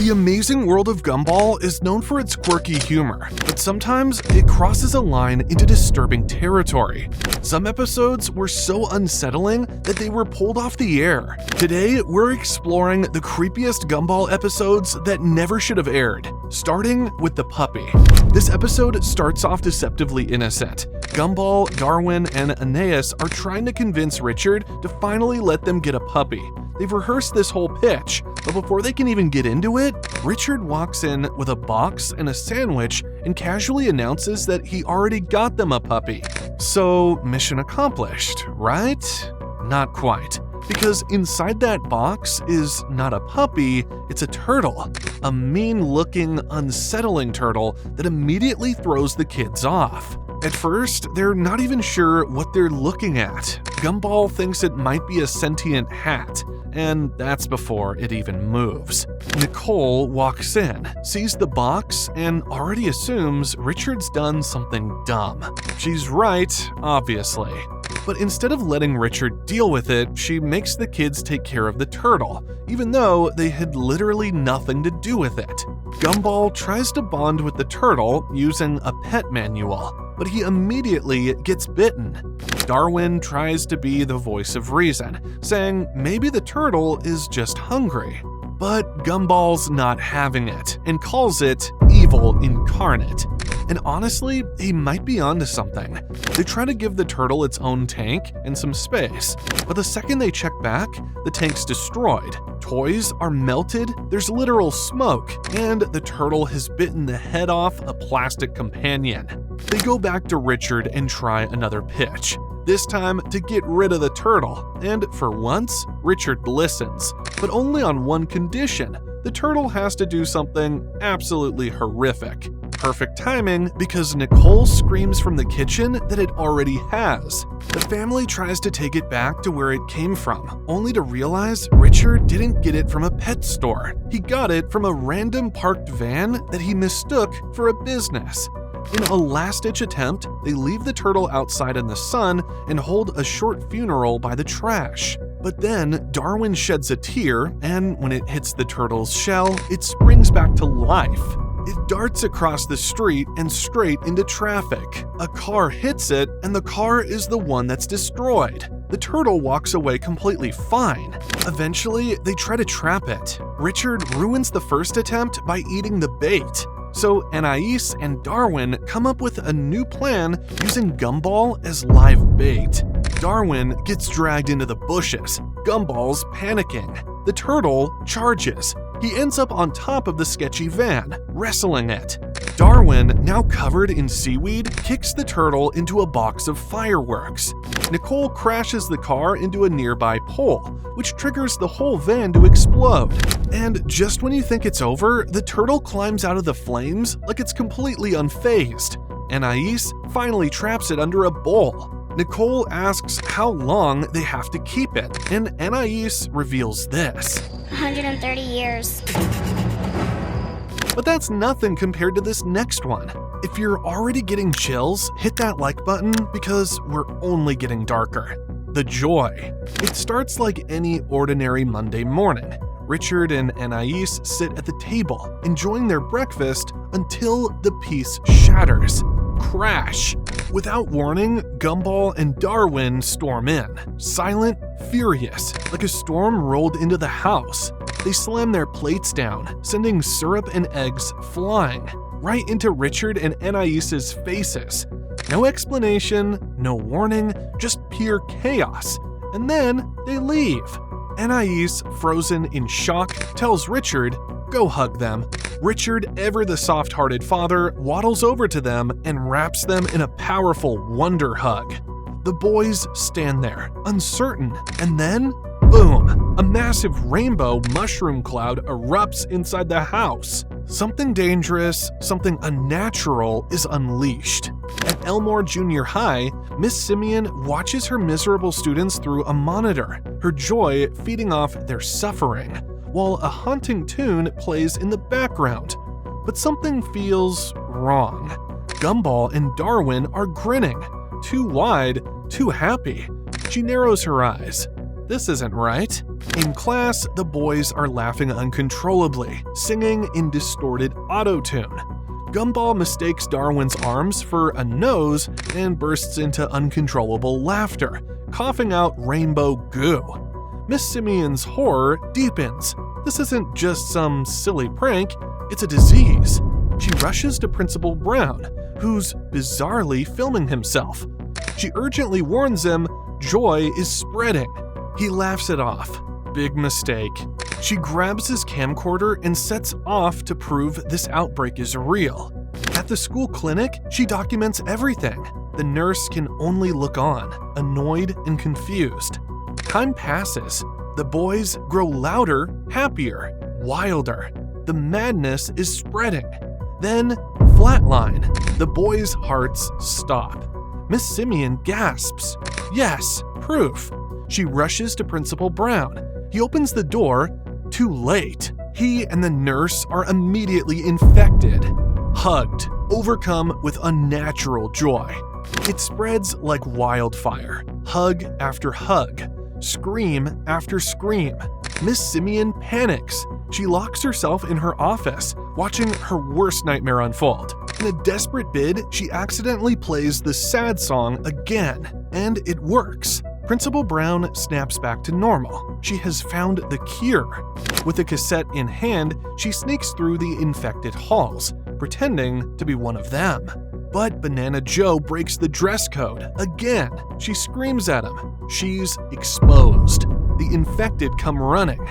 The Amazing World of Gumball is known for its quirky humor, but sometimes it crosses a line into disturbing territory. Some episodes were so unsettling that they were pulled off the air. Today, we're exploring the creepiest Gumball episodes that never should have aired, starting with the puppy. This episode starts off deceptively innocent. Gumball, Darwin, and Aeneas are trying to convince Richard to finally let them get a puppy. They've rehearsed this whole pitch, but before they can even get into it, Richard walks in with a box and a sandwich and casually announces that he already got them a puppy. So, mission accomplished, right? Not quite. Because inside that box is not a puppy, it's a turtle. A mean-looking, unsettling turtle that immediately throws the kids off. At first, they're not even sure what they're looking at. Gumball thinks it might be a sentient hat, and that's before it even moves. Nicole walks in, sees the box, and already assumes Richard's done something dumb. She's right, obviously. But instead of letting Richard deal with it, she makes the kids take care of the turtle, even though they had literally nothing to do with it. Gumball tries to bond with the turtle using a pet manual, but he immediately gets bitten. Darwin tries to be the voice of reason, saying maybe the turtle is just hungry. But Gumball's not having it, and calls it evil incarnate. And honestly, he might be onto something. They try to give the turtle its own tank and some space, but the second they check back, the tank's destroyed. Toys are melted, there's literal smoke, and the turtle has bitten the head off a plastic companion. They go back to Richard and try another pitch, this time to get rid of the turtle, and for once, Richard listens, but only on one condition. The turtle has to do something absolutely horrific. Perfect timing because Nicole screams from the kitchen that it already has. The family tries to take it back to where it came from, only to realize Richard didn't get it from a pet store. He got it from a random parked van that he mistook for a business. In a last-ditch attempt, they leave the turtle outside in the sun and hold a short funeral by the trash. But then, Darwin sheds a tear, and when it hits the turtle's shell, it springs back to life. It darts across the street and straight into traffic. A car hits it, and the car is the one that's destroyed. The turtle walks away completely fine. Eventually, they try to trap it. Richard ruins the first attempt by eating the bait. So Anais and Darwin come up with a new plan using Gumball as live bait. Darwin gets dragged into the bushes. Gumball's panicking. The turtle charges. He ends up on top of the sketchy van, wrestling it. Darwin, now covered in seaweed, kicks the turtle into a box of fireworks. Nicole crashes the car into a nearby pole, which triggers the whole van to explode. And just when you think it's over, the turtle climbs out of the flames like it's completely unfazed. Anais finally traps it under a bowl. Nicole asks how long they have to keep it, and Anais reveals this. 130 years. But that's nothing compared to this next one. If you're already getting chills, hit that like button because we're only getting darker. The joy. It starts like any ordinary Monday morning. Richard and Anais sit at the table, enjoying their breakfast until the piece shatters. Crash. Without warning, Gumball and Darwin storm in, silent, furious, like a storm rolled into the house. They slam their plates down, sending syrup and eggs flying, right into Richard and Anais's faces. No explanation, no warning, just pure chaos. And then they leave. Anais, frozen in shock, tells Richard, "Go hug them." Richard, ever the soft-hearted father, waddles over to them and wraps them in a powerful wonder hug. The boys stand there, uncertain, and then, boom, a massive rainbow mushroom cloud erupts inside the house. Something dangerous, something unnatural is unleashed. At Elmore Junior High, Miss Simeon watches her miserable students through a monitor, her joy feeding off their suffering, while a haunting tune plays in the background. But something feels wrong. Gumball and Darwin are grinning, too wide, too happy. She narrows her eyes. This isn't right. In class, the boys are laughing uncontrollably, singing in distorted auto-tune. Gumball mistakes Darwin's arms for a nose and bursts into uncontrollable laughter, coughing out rainbow goo. Miss Simeon's horror deepens. This isn't just some silly prank, it's a disease. She rushes to Principal Brown, who's bizarrely filming himself. She urgently warns him joy is spreading. He laughs it off. Big mistake. She grabs his camcorder and sets off to prove this outbreak is real. At the school clinic, she documents everything. The nurse can only look on, annoyed and confused. Time passes. The boys grow louder, happier, wilder. The madness is spreading. Then, flatline. The boys' hearts stop. Miss Simeon gasps. Yes, proof. She rushes to Principal Brown. He opens the door. Too late. He and the nurse are immediately infected. Hugged, overcome with unnatural joy. It spreads like wildfire. Hug after hug. Scream after scream. Miss Simeon panics. She locks herself in her office, watching her worst nightmare unfold. In a desperate bid, she accidentally plays the sad song again, and it works. Principal Brown snaps back to normal. She has found the cure. With a cassette in hand, she sneaks through the infected halls, pretending to be one of them. But Banana Joe breaks the dress code again. She screams at him. She's exposed. The infected come running.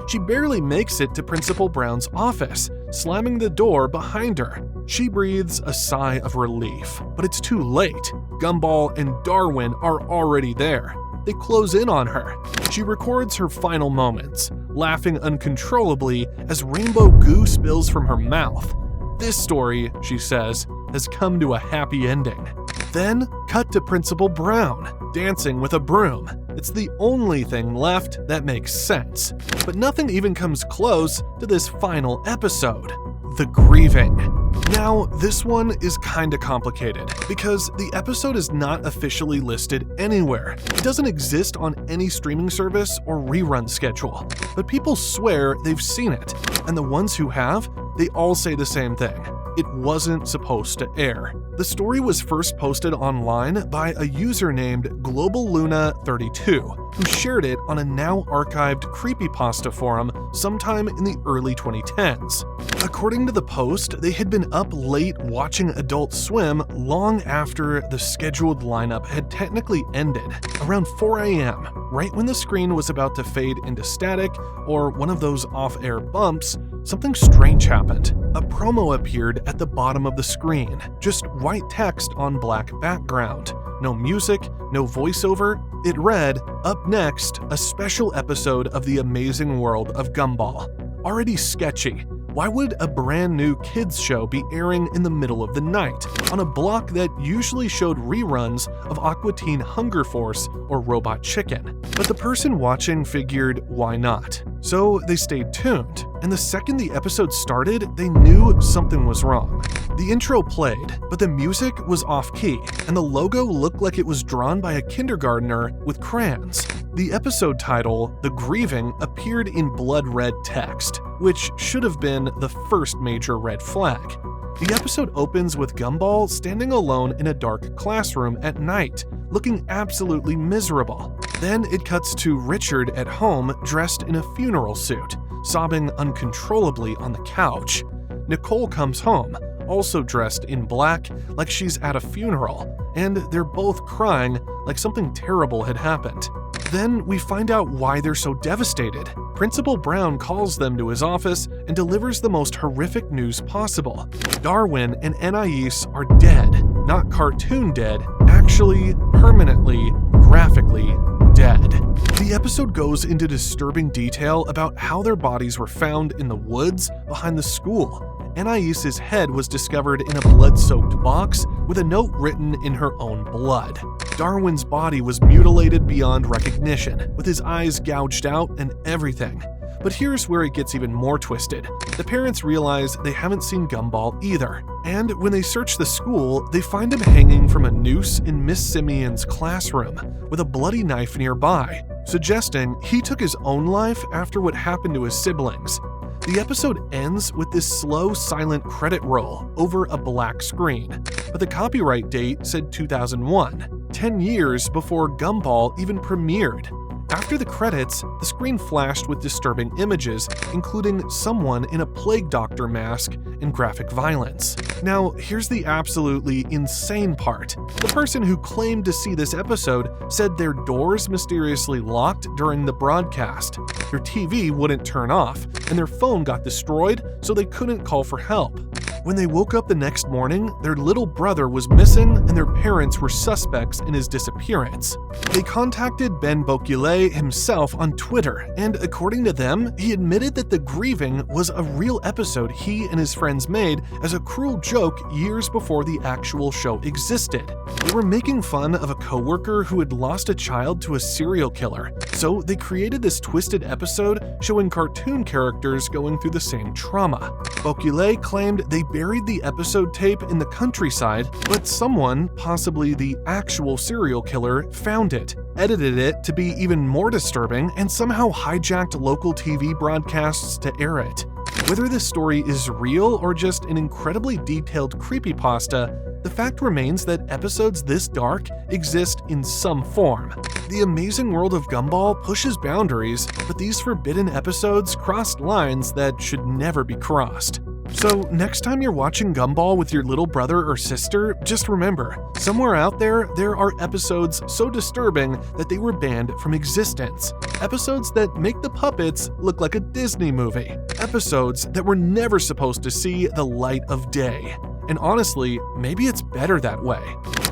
She barely makes it to Principal Brown's office, slamming the door behind her. She breathes a sigh of relief, but it's too late. Gumball and Darwin are already there. They close in on her. She records her final moments, laughing uncontrollably as rainbow goo spills from her mouth. This story, she says, has come to a happy ending. Then, cut to Principal Brown, dancing with a broom. It's the only thing left that makes sense. But nothing even comes close to this final episode. The grieving. Now, this one is kinda complicated because the episode is not officially listed anywhere. It doesn't exist on any streaming service or rerun schedule, but people swear they've seen it, and the ones who have, they all say the same thing. It wasn't supposed to air. The story was first posted online by a user named GlobalLuna32, who shared it on a now archived creepypasta forum sometime in the early 2010s. According to the post, they had been up late watching Adult Swim long after the scheduled lineup had technically ended, around 4 a.m., right when the screen was about to fade into static or one of those off-air bumps. Something strange happened. A promo appeared at the bottom of the screen, just white text on black background. No music, no voiceover. It read, "Up next, a special episode of the Amazing World of Gumball." Already sketchy. Why would a brand new kids show be airing in the middle of the night on a block that usually showed reruns of Aqua Teen Hunger Force or Robot Chicken? But the person watching figured, why not? So they stayed tuned, and the second the episode started, they knew something was wrong. The intro played, but the music was off-key, and the logo looked like it was drawn by a kindergartner with crayons. The episode title, The Grieving, appeared in blood red text, which should have been the first major red flag. The episode opens with Gumball standing alone in a dark classroom at night, looking absolutely miserable. Then it cuts to Richard at home dressed in a funeral suit, sobbing uncontrollably on the couch. Nicole comes home, also dressed in black, like she's at a funeral, and they're both crying like something terrible had happened. Then we find out why they're so devastated. Principal Brown calls them to his office and delivers the most horrific news possible. Darwin and Anais are dead, not cartoon dead, actually permanently, graphically dead. The episode goes into disturbing detail about how their bodies were found in the woods behind the school. Anais's head was discovered in a blood-soaked box with a note written in her own blood. Darwin's body was mutilated beyond recognition, with his eyes gouged out and everything. But here's where it gets even more twisted. The parents realize they haven't seen Gumball either, and when they search the school, they find him hanging from a noose in Miss Simeon's classroom, with a bloody knife nearby. suggesting he took his own life after what happened to his siblings. The episode ends with this slow, silent credit roll over a black screen, but the copyright date said 2001, 10 years before Gumball even premiered. After the credits, the screen flashed with disturbing images, including someone in a plague doctor mask and graphic violence. Now, here's the absolutely insane part. The person who claimed to see this episode said their doors mysteriously locked during the broadcast, their TV wouldn't turn off, and their phone got destroyed so they couldn't call for help. When they woke up the next morning, their little brother was missing and their parents were suspects in his disappearance. They contacted Ben Bocule himself on Twitter, and according to them, he admitted that the grieving was a real episode he and his friends made as a cruel joke years before the actual show existed. They were making fun of a coworker who had lost a child to a serial killer, so they created this twisted episode showing cartoon characters going through the same trauma. Bocule claimed they buried the episode tape in the countryside, but someone, possibly the actual serial killer, found it, edited it to be even more disturbing, and somehow hijacked local TV broadcasts to air it. Whether this story is real or just an incredibly detailed creepypasta, the fact remains that episodes this dark exist in some form. The Amazing World of Gumball pushes boundaries, but these forbidden episodes crossed lines that should never be crossed. So next time you're watching Gumball with your little brother or sister, just remember, somewhere out there are episodes so disturbing that they were banned from existence. Episodes that make the puppets look like a Disney movie. Episodes that were never supposed to see the light of day. And honestly, maybe it's better that way.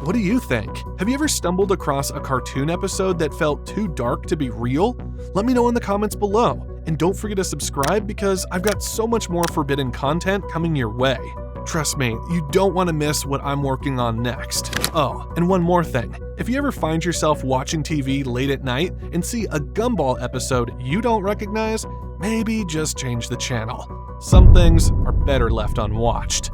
What do you think? Have you ever stumbled across a cartoon episode that felt too dark to be real? Let me know in the comments below. And don't forget to subscribe because I've got so much more forbidden content coming your way. Trust me, you don't want to miss what I'm working on next. Oh, and one more thing. If you ever find yourself watching TV late at night and see a Gumball episode you don't recognize, maybe just change the channel. Some things are better left unwatched.